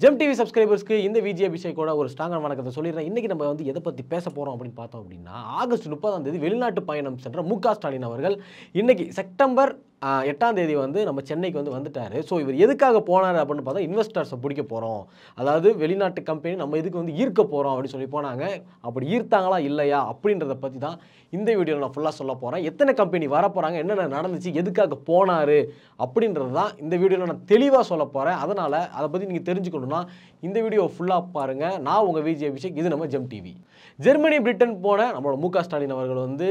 GeM TV சப்ஸ்கிரைபர்ஸ்க்கு இந்த விஜய் அபிஷேக்கோட ஒரு ஸ்ட்ராங்கான வணக்கத்தை சொல்லிடுறேன். இன்றைக்கி நம்ம வந்து எதை பற்றி பேச போகிறோம் அப்படின்னு பார்த்தோம் அப்படின்னா, ஆகஸ்ட் 30ஆம் தேதி வெளிநாட்டு பயணம் சென்ற மு.க. ஸ்டாலின் அவர்கள் இன்றைக்கி செப்டம்பர் 8ஆம் தேதி வந்து நம்ம சென்னைக்கு வந்து வந்துட்டார். ஸோ இவர் எதுக்காக போனார் அப்படின்னு பார்த்தா, இன்வெஸ்டர்ஸை பிடிக்க போகிறோம், அதாவது வெளிநாட்டு கம்பெனி நம்ம இதுக்கு வந்து ஈர்க்க போகிறோம் அப்படின்னு சொல்லி போனாங்க. அப்படி ஈர்த்தாங்களா இல்லையா அப்படின்றத பற்றி தான் இந்த வீடியோவில் நான் ஃபுல்லாக சொல்ல போகிறேன். எத்தனை கம்பெனி வர போகிறாங்க, என்னென்ன நடந்துச்சு, எதுக்காக போனார் அப்படின்றது தான் இந்த வீடியோவில் நான் தெளிவாக சொல்ல போகிறேன். அதனால் அதை பற்றி நீங்கள் தெரிஞ்சுக்கணுன்னா இந்த வீடியோ ஃபுல்லாக பாருங்கள். நான் உங்கள் விஜய் அபிஷேக், இது நம்ம ஜெம் டிவி. ஜெர்மனி பிரிட்டன் போன நம்மளோட மு.க. ஸ்டாலின் அவர்கள் வந்து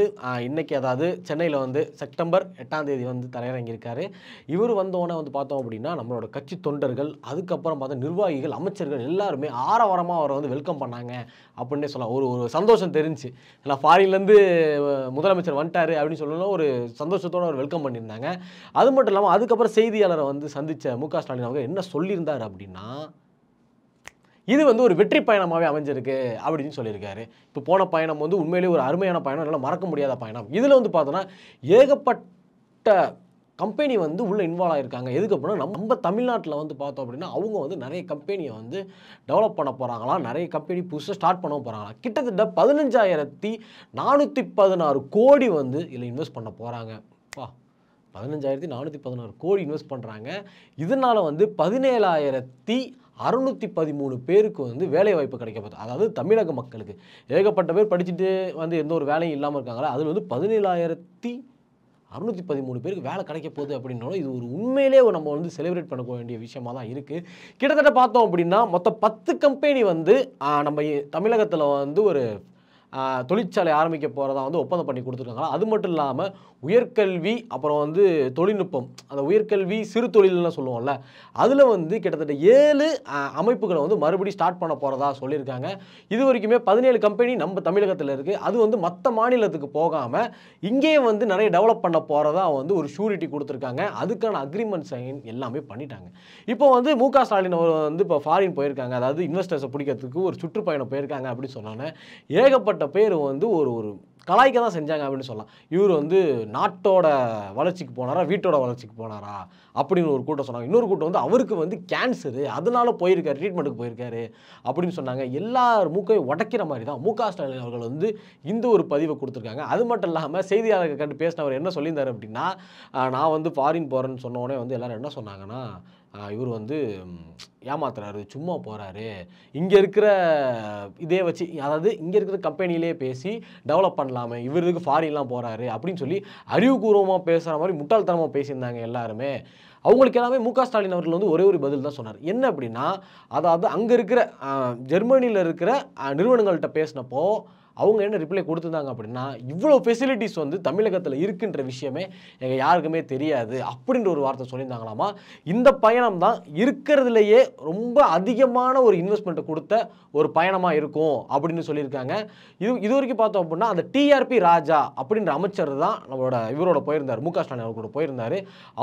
இன்றைக்கி, அதாவது சென்னையில் வந்து செப்டம்பர் 8ஆம் தேதி வந்து தரையிறங்கியிருக்காரு. இவர் வந்தோடனே வந்து பார்த்தோம் அப்படின்னா, நம்மளோட கட்சி தொண்டர்கள், அதுக்கப்புறம் பார்த்தா நிர்வாகிகள், அமைச்சர்கள் எல்லாருமே ஆரவாரமாக அவரை வந்து வெல்கம் பண்ணாங்க அப்படின்னே சொல்லலாம். ஒரு சந்தோஷம் தெரிஞ்சு, ஏன்னா ஃபாரின்லேருந்து முதலமைச்சர் வந்துட்டார் அப்படின்னு சொல்லணும், ஒரு சந்தோஷத்தோடு அவர் வெல்கம் பண்ணியிருந்தாங்க. அது மட்டும் இல்லாமல் அதுக்கப்புறம் செய்தியாளரை வந்து சந்தித்த மு.க. ஸ்டாலின் அவர்கள் என்ன சொல்லியிருந்தார் அப்படின்னா, இது வந்து ஒரு வெற்றி பயணமாகவே அமைஞ்சிருக்கு அப்படின்னு சொல்லியிருக்காரு. இப்போ போன பயணம் வந்து உண்மையிலேயே ஒரு அருமையான பயணம், என்னால் மறக்க முடியாத பயணம். இதில் வந்து பார்த்தோன்னா ஏகப்பட்ட கம்பெனி வந்து உள்ளே இன்வால்வ் ஆகியிருக்காங்க. எதுக்கு அப்படின்னா, நம்ம தமிழ்நாட்டில் வந்து பார்த்தோம் அப்படின்னா, அவங்க வந்து நிறைய கம்பெனியை வந்து டெவலப் பண்ண போகிறாங்களாம், நிறைய கம்பெனி புதுசாக ஸ்டார்ட் பண்ண போகிறாங்களாம். கிட்டத்தட்ட 15,416 கோடி வந்து இதில் இன்வெஸ்ட் பண்ண போகிறாங்க. 15,416 கோடி இன்வெஸ்ட் பண்ணுறாங்க. இதனால் வந்து 17,613 பேருக்கு வந்து வேலை வாய்ப்பு கிடைக்க போகுது. அதாவது தமிழக மக்களுக்கு ஏகப்பட்ட பேர் படிச்சுட்டு வந்து எந்த ஒரு வேலையும் இல்லாமல் இருக்காங்களா, அதில் வந்து 17,613 பேருக்கு வேலை கிடைக்க போகுது அப்படின்னாலும் இது ஒரு உண்மையிலே நம்ம வந்து செலிப்ரேட் பண்ண வேண்டிய விஷயமா தான் இருக்குது. கிட்டத்தட்ட பார்த்தோம் அப்படின்னா மொத்தம் 10 கம்பெனி வந்து நம்ம தமிழகத்தில் வந்து ஒரு தொழிற்சாலை ஆரம்பிக்க போகிறதா வந்து ஒப்பந்தம் பண்ணி கொடுத்துருக்காங்களா. அது மட்டும் இல்லாமல் உயர்கல்வி, அப்புறம் வந்து தொழில்நுட்பம், அந்த உயர்கல்வி சிறு தொழில்னு சொல்லுவோம்ல, அதில் வந்து கிட்டத்தட்ட 7 அமைப்புகளை வந்து மறுபடியும் ஸ்டார்ட் பண்ண போகிறதா சொல்லியிருக்காங்க. இது வரைக்குமே 17 கம்பெனி நம்ம தமிழகத்தில் இருக்குது. அது வந்து மற்ற மாநிலத்துக்கு போகாமல் இங்கேயே வந்து நிறைய டெவலப் பண்ண போகிறதா வந்து ஒரு ஷூரிட்டி கொடுத்துருக்காங்க. அதுக்கான அக்ரிமெண்ட் சைன் எல்லாமே பண்ணிட்டாங்க. இப்போ வந்து மு.க. ஸ்டாலின் அவர் வந்து இப்போ ஃபாரின் போயிருக்காங்க, அதாவது இன்வெஸ்டர்ஸை பிடிக்கிறதுக்கு ஒரு சுற்றுப்பயணம் போயிருக்காங்க அப்படின்னு சொன்னோன்னே ஏகப்பட்ட பேர் வந்து ஒரு கலாய்க்க தான் செஞ்சாங்க அப்படின்னு சொல்லலாம். இவர் வந்து நாட்டோட வளர்ச்சிக்கு போனாரா, வீட்டோட வளர்ச்சிக்கு போனாரா அப்படின்னு ஒரு கூட்டம் சொன்னாங்க. இன்னொரு கூட்டம் வந்து அவருக்கு வந்து கேன்சரு, அதனால போயிருக்காரு, ட்ரீட்மெண்ட்டுக்கு போயிருக்காரு அப்படின்னு சொன்னாங்க. எல்லார் மூக்கையும் உடைக்கிற மாதிரி தான் மு.க. ஸ்டாலின் அவர்கள் வந்து இந்த ஒரு பதிவை கொடுத்துருக்காங்க. அது மட்டும் இல்லாமல் செய்தியாளர்கள் கண்டு பேசினவர் என்ன சொல்லியிருந்தார் அப்படின்னா, நான் வந்து ஃபாரின் போகிறேன்னு சொன்ன உடனே வந்து எல்லோரும் என்ன சொன்னாங்கன்னா, இவர் வந்து ஏமாத்துறாரு, சும்மா போகிறாரு, இங்கே இருக்கிற இதே வச்சு, அதாவது இங்கே இருக்கிற கம்பெனிலே பேசி டெவலப் பண்ணலாமே, இவருக்கு ஃபாரின்லாம் போகிறாரு அப்படின்னு சொல்லி அறிவுபூர்வமாக பேசுகிற மாதிரி முட்டாள்தனமாக பேசியிருந்தாங்க எல்லாருமே. அவங்களுக்கு எல்லாமே மு.க. ஸ்டாலின் அவர்கள் வந்து ஒரே ஒரு பதில் தான் சொன்னார். என்ன அப்படின்னா, அதாவது அங்கே இருக்கிற ஜெர்மனியில் இருக்கிற நிறுவனங்கள்கிட்ட பேசினப்போ அவங்க என்ன ரிப்ளை கொடுத்துருந்தாங்க அப்படின்னா, இவ்வளோ ஃபெசிலிட்டிஸ் வந்து தமிழகத்தில் இருக்குன்ற விஷயமே எங்கள் யாருக்குமே தெரியாது அப்படின்ற ஒரு வார்த்தை சொல்லியிருந்தாங்களாமா. இந்த பயணம் தான் இருக்கிறதுலையே ரொம்ப அதிகமான ஒரு இன்வெஸ்ட்மெண்ட்டை கொடுத்த ஒரு பயணமாக இருக்கும் அப்படின்னு சொல்லியிருக்காங்க. இது வரைக்கும் பார்த்தோம் அப்படின்னா, அந்த டிஆர்பி ராஜா அப்படின்ற அமைச்சர் தான் இவரோட போயிருந்தார், மு.க. ஸ்டாலின் அவர் கூட போயிருந்தார்.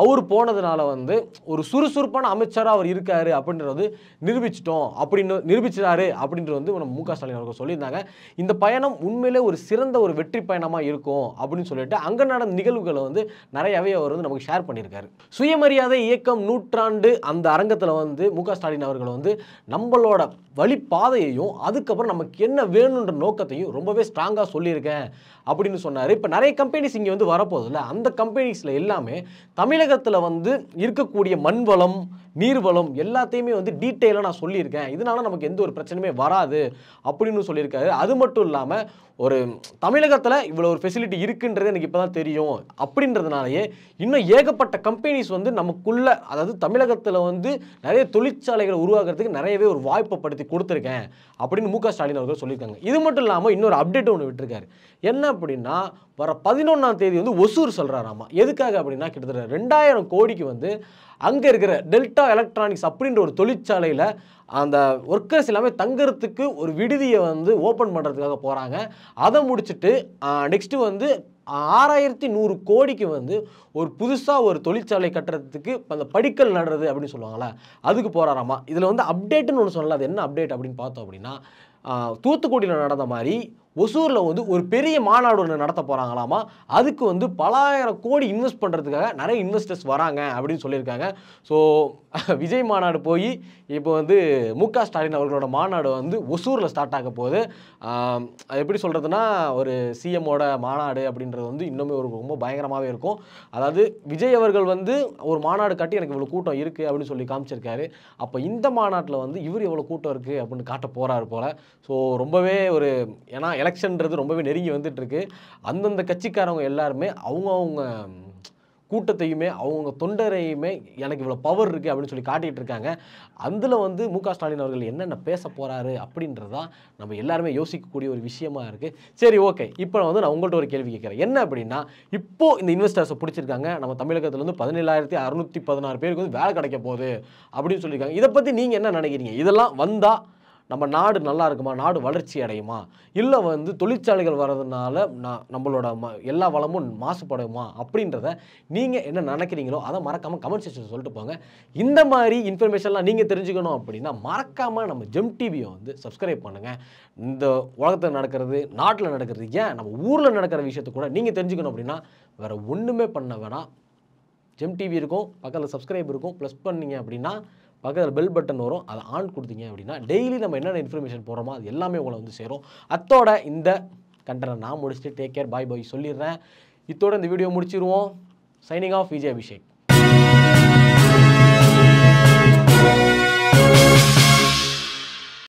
அவர் போனதுனால வந்து ஒரு சுறுசுறுப்பான அமைச்சராக அவர் இருக்காரு அப்படின்றது நிரூபிச்சிட்டோம் அப்படின்னு நிரூபிச்சிட்டாரு அப்படின்றது வந்து நம்ம மு.க. ஸ்டாலின் அவர்கள் சொல்லியிருந்தாங்க. இந்த பயணம் உண்மையிலே ஒரு சிறந்த ஒரு வெற்றி பயணமாக இருக்கும் அப்படின்னு சொல்லிட்டு அங்கே நடந்த நிகழ்வுகளை வந்து நிறையவே அவர் வந்து நமக்கு ஷேர் பண்ணியிருக்காரு. சுயமரியாதை இயக்கம் நூற்றாண்டு அந்த அரங்கத்தில் வந்து மு.க. ஸ்டாலின் அவர்கள் வந்து நம்மளோட வழிபாதையையும் அதுக்கப்புறம் நமக்கு என்ன வேணுன்ற நோக்கத்தையும் ரொம்பவே ஸ்ட்ராங்காக சொல்லியிருக்கேன் அப்படின்னு சொன்னார். இப்போ நிறைய கம்பெனிஸ் இங்கே வந்து வரப்போதில்ல, அந்த கம்பெனிஸில் எல்லாமே தமிழகத்தில் வந்து இருக்கக்கூடிய மண்வளம், நீர்வளம் எல்லாத்தையுமே வந்து டீட்டெயிலாக நான் சொல்லியிருக்கேன், இதனால் நமக்கு எந்த ஒரு பிரச்சனையுமே வராது அப்படின்னு சொல்லியிருக்காரு. அது மட்டும் இல்லாமல் ஒரு தமிழகத்தில் இவ்வளோ ஒரு ஃபெசிலிட்டி இருக்குன்றது எனக்கு இப்போ தான் தெரியும் அப்படின்றதுனாலேயே இன்னும் ஏகப்பட்ட கம்பெனிஸ் வந்து நமக்குள்ள, அதாவது தமிழகத்தில் வந்து நிறைய தொழிற்சாலைகளை உருவாக்குறதுக்கு நிறையவே ஒரு வாய்ப்பை படுத்தி கொடுத்துருக்கேன் அப்படின்னு மு.க. ஸ்டாலின் அவர்கள் சொல்லியிருக்காங்க. இது மட்டும் இல்லாமல் இன்னொரு அப்டேட் ஒன்று விட்டுருக்காரு. என்ன அப்படின்னா, வர 11ஆம் தேதி வந்து ஒசூர் சொல்கிறாராமா. எதுக்காக அப்படின்னா, கிட்டத்தட்ட 2,000 கோடிக்கு வந்து அங்கே இருக்கிற டெல்டா எலக்ட்ரானிக்ஸ் அப்படின்ற ஒரு தொழிற்சாலையில் அந்த ஒர்க்கர்ஸ் எல்லாமே தங்குறதுக்கு ஒரு விடுதியை வந்து ஓப்பன் பண்ணுறதுக்காக போகிறாங்க. அதை முடிச்சுட்டு நெக்ஸ்ட்டு வந்து 6,100 கோடிக்கு வந்து ஒரு புதுசாக ஒரு தொழிற்சாலை கட்டுறதுக்கு அந்த படிக்கல் நடுறது அப்படின்னு சொல்லுவாங்களே, அதுக்கு போகிறாராமா. இதில் வந்து அப்டேட்டுன்னு ஒன்று சொல்லலாம். அது என்ன அப்டேட் அப்படின்னு பார்த்தோம் அப்படின்னா, தூத்துக்குடியில் நடந்த மாதிரி ஒசூரில் வந்து ஒரு பெரிய மாநாடு ஒன்று நடத்த போகிறாங்களாமா. அதுக்கு வந்து பலாயிரம் கோடி இன்வெஸ்ட் பண்ணுறதுக்காக நிறைய இன்வெஸ்டர்ஸ் வராங்க அப்படின்னு சொல்லியிருக்காங்க. ஸோ விஜய் மாநாடு போய் இப்போ வந்து மு.க. ஸ்டாலின் அவர்களோட மாநாடு வந்து ஒசூரில் ஸ்டார்ட் ஆக போகுது. அது எப்படி சொல்கிறதுனா, ஒரு சிஎம்மோட மாநாடு அப்படின்றது வந்து இன்னுமே ஒரு ரொம்ப பயங்கரமாகவே இருக்கும். அதாவது விஜய் அவர்கள் வந்து ஒரு மாநாடு காட்டி எனக்கு இவ்வளோ கூட்டம் இருக்குது அப்படின்னு சொல்லி காமிச்சிருக்காரு. அப்போ இந்த மாநாட்டில் வந்து இவர் எவ்வளோ கூட்டம் இருக்குது அப்படின்னு காட்ட போகிறாரு போல். ஸோ ரொம்பவே ஒரு, ஏன்னா எலெக்ஷன்ன்றது ரொம்பவே நெருங்கி வந்துட்டுருக்கு. அந்தந்த கட்சிக்காரவங்க எல்லாருமே அவங்கவுங்க கூட்டத்தையுமே அவங்க தொண்டரையுமே எனக்கு இவ்வளோ பவர் இருக்குது அப்படின்னு சொல்லி காட்டிகிட்டு இருக்காங்க. அதில் வந்து மு.க. ஸ்டாலின் அவர்கள் என்னென்ன பேச போகிறாரு அப்படின்றதான் நம்ம எல்லாருமே யோசிக்கக்கூடிய ஒரு விஷயமா இருக்குது. சரி, ஓகே. இப்போ வந்து நான் உங்கள்கிட்ட ஒரு கேள்வி கேட்குறேன். என்ன அப்படின்னா, இப்போது இந்த இன்வெஸ்டர்ஸை பிடிச்சிருக்காங்க. நம்ம தமிழகத்தில் வந்து 17,616 பேருக்கு வந்து வேலை கிடைக்க போகுது அப்படின்னு சொல்லியிருக்காங்க. இதை பற்றி நீங்கள் என்ன நினைக்கிறீங்க? இதெல்லாம் வந்தால் நம்ம நாடு நல்லா இருக்குமா? நாடு வளர்ச்சி அடையுமா? இல்லை வந்து தொழிற்சாலைகள் வர்றதுனால நம்மளோட எல்லா வளமும் மாசுபடுமா? அப்படின்றத நீங்கள் என்ன நினைக்கிறீங்களோ அதை மறக்காமல் கமெண்ட் செக்ஷனில் சொல்லிட்டு போங்க. இந்த மாதிரி இன்ஃபர்மேஷன்லாம் நீங்கள் தெரிஞ்சுக்கணும் அப்படின்னா மறக்காமல் நம்ம ஜெம் டிவியை வந்து சப்ஸ்கிரைப் பண்ணுங்கள். இந்த உலகத்தில் நடக்கிறது, நாட்டில் நடக்கிறது, ஏன் நம்ம ஊரில் நடக்கிற விஷயத்தை கூட நீங்கள் தெரிஞ்சுக்கணும் அப்படின்னா வேறு ஒன்றுமே பண்ண வேணாம். ஜெம் டிவி இருக்கும், பக்கத்தில் சப்ஸ்கிரைப் இருக்கும், ப்ளஸ் பண்ணிங்க அப்படின்னா பக்கத்தில் பெல் பட்டன் வரும். அதை ஆன் கொடுத்தீங்க அப்படின்னா டெய்லி நம்ம என்னென்ன இன்ஃபர்மேஷன் போடுறோமோ அது எல்லாமே உங்களை வந்து சேரும். அத்தோட இந்த கண்டென்ட்டை நான் முடிச்சுட்டு டேக் கேர், பாய் பாய் சொல்லிடுறேன். இத்தோட இந்த வீடியோ முடிச்சிருவோம். Signing off, Vijay Abhishek.